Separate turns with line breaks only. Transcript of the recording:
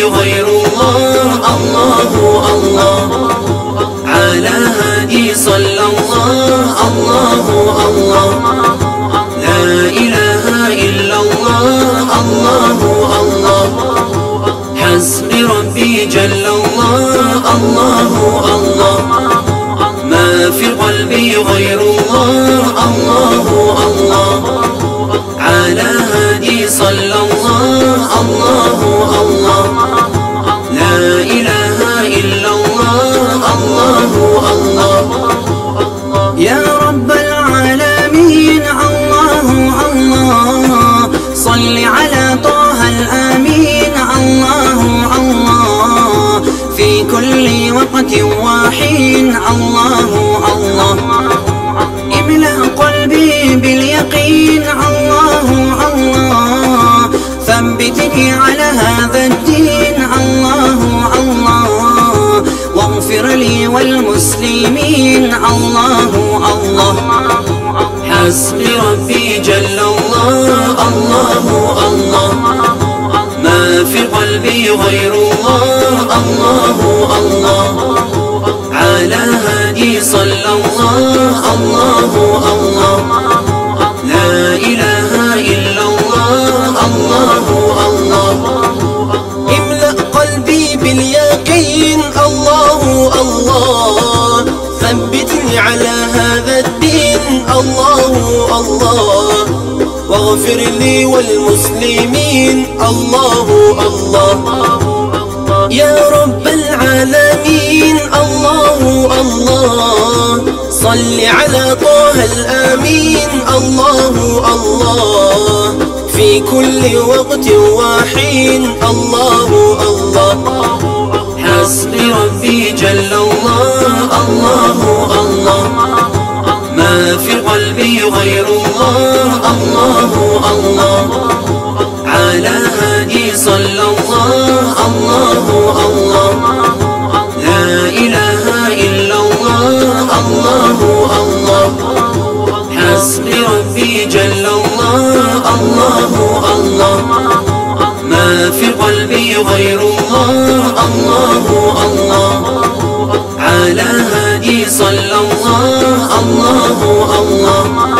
غير الله. الله الله على هادي صلى الله. الله الله لا إله إلا الله. الله الله حسبي ربي جل الله. الله الله ما في قلبي غير الله. الله الله على هادي صلى الله. الله الله لا إله إلا الله. الله الله يا رب العالمين. الله الله صل على طه الأمين. الله الله في كل وقت وحين. الله الله املأ قلبي باليقين. الله الله ثبتني على هذا الدين. الله الله واغفر لي والمسلمين. الله الله حسبي ربي جل الله. الله الله ما في قلبي غير الله. الله الله على هادي صلى الله. الله الله لا إله إلا الله. الله الله املأ قلبي باليقين. الله الله ثبتني على هذا الدين. الله الله واغفر لي والمسلمين. الله الله يا رب العالمين. الله الله صل على طه الأمين. الله الله في كل وقت وحين. الله الله حسبي ربي جل الله. الله الله ما في قلبي غير الله. الله الله على هادي صلى الله. الله الله لا إله إلا الله. الله الله حسبي ربي جل الله. الله الله ما في قلبي غير الله. الله الله على هادي صلى الله. الله الله